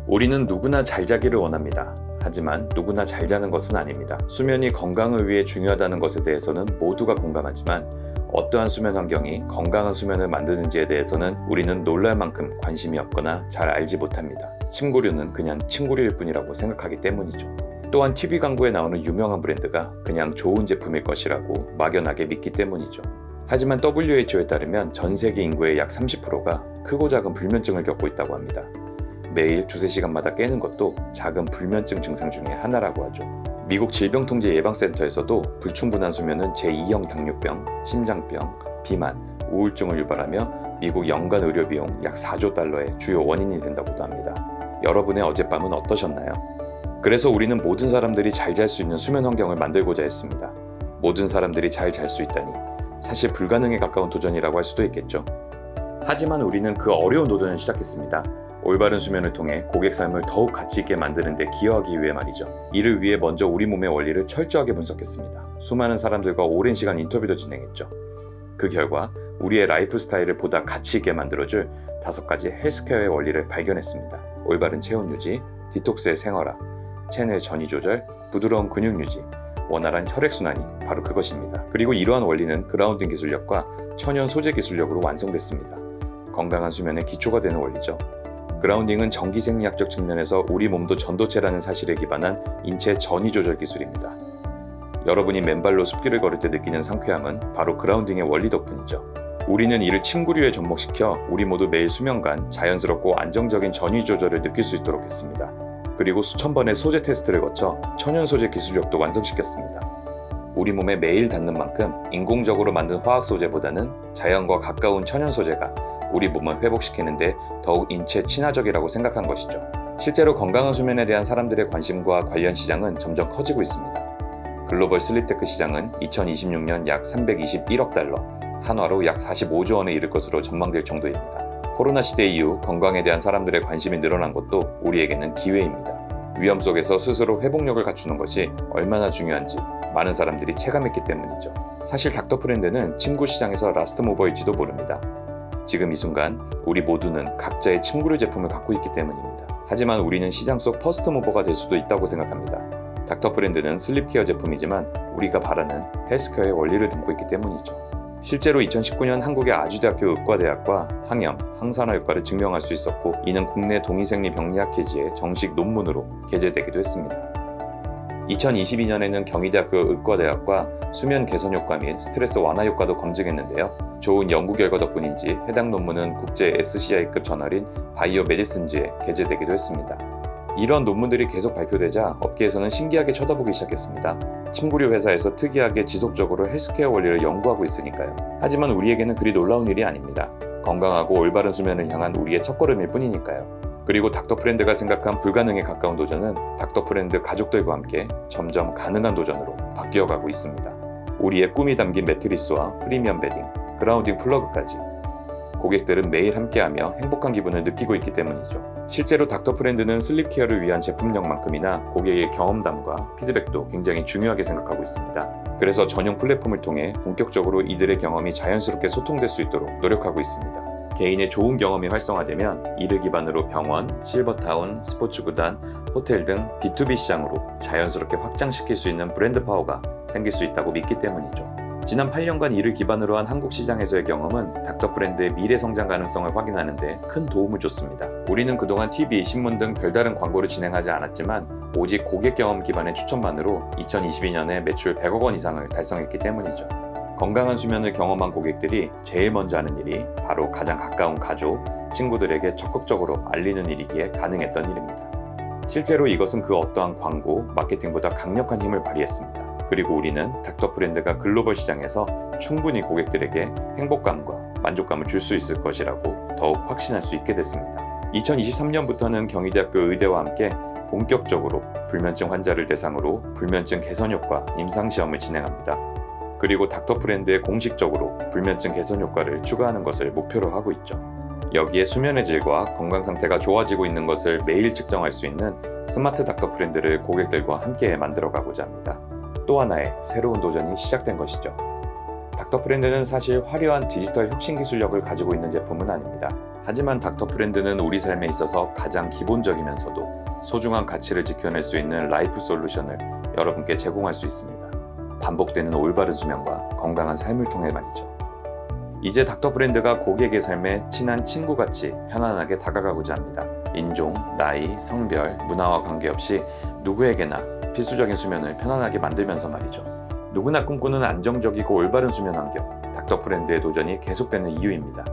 우리는 누구나 잘 자기를 원합니다. 하지만 누구나 잘 자는 것은 아닙니다. 수면이 건강을 위해 중요하다는 것에 대해서는 모두가 공감하지만 어떠한 수면 환경이 건강한 수면을 만드는지에 대해서는 우리는 놀랄 만큼 관심이 없거나 잘 알지 못합니다. 침구류는 그냥 침구류일 뿐이라고 생각하기 때문이죠. 또한 TV 광고에 나오는 유명한 브랜드가 그냥 좋은 제품일 것이라고 막연하게 믿기 때문이죠. 하지만 WHO에 따르면 전 세계 인구의 약 30%가 크고 작은 불면증을 겪고 있다고 합니다. 매일 두세 시간마다 깨는 것도 작은 불면증 증상 중에 하나라고 하죠. 미국 질병통제예방센터에서도 불충분한 수면은 제2형 당뇨병, 심장병, 비만, 우울증을 유발하며 미국 연간 의료비용 약 4조 달러의 주요 원인이 된다고도 합니다. 여러분의 어젯밤은 어떠셨나요? 그래서 우리는 모든 사람들이 잘 잘 수 있는 수면 환경을 만들고자 했습니다. 모든 사람들이 잘 잘 수 있다니 사실 불가능에 가까운 도전이라고 할 수도 있겠죠. 하지만 우리는 그 어려운 도전을 시작했습니다. 올바른 수면을 통해 고객 삶을 더욱 가치 있게 만드는 데 기여하기 위해 말이죠. 이를 위해 먼저 우리 몸의 원리를 철저하게 분석했습니다. 수많은 사람들과 오랜 시간 인터뷰도 진행했죠. 그 결과 우리의 라이프 스타일을 보다 가치 있게 만들어줄 5가지 헬스케어의 원리를 발견했습니다. 올바른 체온 유지, 디톡스의 생활화, 체내 전이 조절, 부드러운 근육 유지, 원활한 혈액순환이 바로 그것입니다. 그리고 이러한 원리는 그라운딩 기술력과 천연 소재 기술력으로 완성됐습니다. 건강한 수면의 기초가 되는 원리죠. 그라운딩은 전기 생리학적 측면에서 우리 몸도 전도체라는 사실에 기반한 인체 전이 조절 기술입니다. 여러분이 맨발로 숲길을 걸을 때 느끼는 상쾌함은 바로 그라운딩의 원리 덕분이죠. 우리는 이를 침구류에 접목시켜 우리 모두 매일 수면간 자연스럽고 안정적인 전위 조절을 느낄 수 있도록 했습니다. 그리고 수천 번의 소재 테스트를 거쳐 천연 소재 기술력도 완성시켰습니다. 우리 몸에 매일 닿는 만큼 인공적으로 만든 화학 소재보다는 자연과 가까운 천연 소재가 우리 몸을 회복시키는데 더욱 인체 친화적이라고 생각한 것이죠. 실제로 건강한 수면에 대한 사람들의 관심과 관련 시장은 점점 커지고 있습니다. 글로벌 슬립테크 시장은 2026년 약 321억 달러, 한화로 약 45조 원에 이를 것으로 전망될 정도입니다. 코로나 시대 이후 건강에 대한 사람들의 관심이 늘어난 것도 우리에게는 기회입니다. 위험 속에서 스스로 회복력을 갖추는 것이 얼마나 중요한지 많은 사람들이 체감했기 때문이죠. 사실 닥터프렌드는 침구 시장에서 라스트 모버일지도 모릅니다. 지금 이 순간 우리 모두는 각자의 침구류 제품을 갖고 있기 때문입니다. 하지만 우리는 시장 속 퍼스트 모버가 될 수도 있다고 생각합니다. 닥터프렌드는 슬립케어 제품이지만 우리가 바라는 헬스케어의 원리를 담고 있기 때문이죠. 실제로 2019년 한국의 아주대학교 의과대학과 항염, 항산화효과를 증명할 수 있었고 이는 국내 동의생리병리학회지의 정식 논문으로 게재되기도 했습니다. 2022년에는 경희대학교 의과대학과 수면 개선 효과 및 스트레스 완화 효과도 검증했는데요. 좋은 연구 결과 덕분인지 해당 논문은 국제 SCI급 저널인 바이오 메디슨즈에 게재되기도 했습니다. 이런 논문들이 계속 발표되자 업계에서는 신기하게 쳐다보기 시작했습니다. 침구류 회사에서 특이하게 지속적으로 헬스케어 원리를 연구하고 있으니까요. 하지만 우리에게는 그리 놀라운 일이 아닙니다. 건강하고 올바른 수면을 향한 우리의 첫걸음일 뿐이니까요. 그리고 닥터프렌드가 생각한 불가능에 가까운 도전은 닥터프렌드 가족들과 함께 점점 가능한 도전으로 바뀌어가고 있습니다. 우리의 꿈이 담긴 매트리스와 프리미엄 베딩, 그라운딩 플러그까지 고객들은 매일 함께하며 행복한 기분을 느끼고 있기 때문이죠. 실제로 닥터프렌드는 슬립케어를 위한 제품력만큼이나 고객의 경험담과 피드백도 굉장히 중요하게 생각하고 있습니다. 그래서 전용 플랫폼을 통해 본격적으로 이들의 경험이 자연스럽게 소통될 수 있도록 노력하고 있습니다. 개인의 좋은 경험이 활성화되면 이를 기반으로 병원, 실버타운, 스포츠구단, 호텔 등 B2B 시장으로 자연스럽게 확장시킬 수 있는 브랜드 파워가 생길 수 있다고 믿기 때문이죠. 지난 8년간 이를 기반으로 한 한국 시장에서의 경험은 닥터프렌드의 미래 성장 가능성을 확인하는 데 큰 도움을 줬습니다. 우리는 그동안 TV, 신문 등 별다른 광고를 진행하지 않았지만 오직 고객 경험 기반의 추천만으로 2022년에 매출 100억 원 이상을 달성했기 때문이죠. 건강한 수면을 경험한 고객들이 제일 먼저 하는 일이 바로 가장 가까운 가족, 친구들에게 적극적으로 알리는 일이기에 가능했던 일입니다. 실제로 이것은 그 어떠한 광고, 마케팅보다 강력한 힘을 발휘했습니다. 그리고 우리는 닥터프렌드가 글로벌 시장에서 충분히 고객들에게 행복감과 만족감을 줄 수 있을 것이라고 더욱 확신할 수 있게 됐습니다. 2023년부터는 경희대학교 의대와 함께 본격적으로 불면증 환자를 대상으로 불면증 개선 효과 임상시험을 진행합니다. 그리고 닥터프렌드에 공식적으로 불면증 개선 효과를 추가하는 것을 목표로 하고 있죠. 여기에 수면의 질과 건강 상태가 좋아지고 있는 것을 매일 측정할 수 있는 스마트 닥터프렌드를 고객들과 함께 만들어가고자 합니다. 또 하나의 새로운 도전이 시작된 것이죠. 닥터프렌드는 사실 화려한 디지털 혁신 기술력을 가지고 있는 제품은 아닙니다. 하지만 닥터프렌드는 우리 삶에 있어서 가장 기본적이면서도 소중한 가치를 지켜낼 수 있는 라이프 솔루션을 여러분께 제공할 수 있습니다. 반복되는 올바른 수면과 건강한 삶을 통해 말이죠. 이제 닥터프렌드가 고객의 삶에 친한 친구같이 편안하게 다가가고자 합니다. 인종, 나이, 성별, 문화와 관계없이 누구에게나 필수적인 수면을 편안하게 만들면서 말이죠. 누구나 꿈꾸는 안정적이고 올바른 수면 환경, 닥터프렌드의 도전이 계속되는 이유입니다.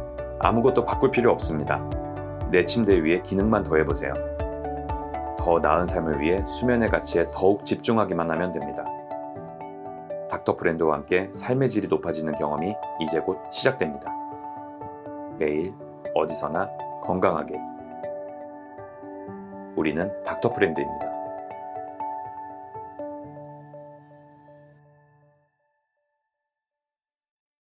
아무것도 바꿀 필요 없습니다. 내 침대 위에 기능만 더해보세요. 더 나은 삶을 위해 수면의 가치에 더욱 집중하기만 하면 됩니다. 닥터프렌드와 함께 삶의 질이 높아지는 경험이 이제 곧 시작됩니다. 매일 어디서나 건강하게. 우리는 닥터프렌드입니다.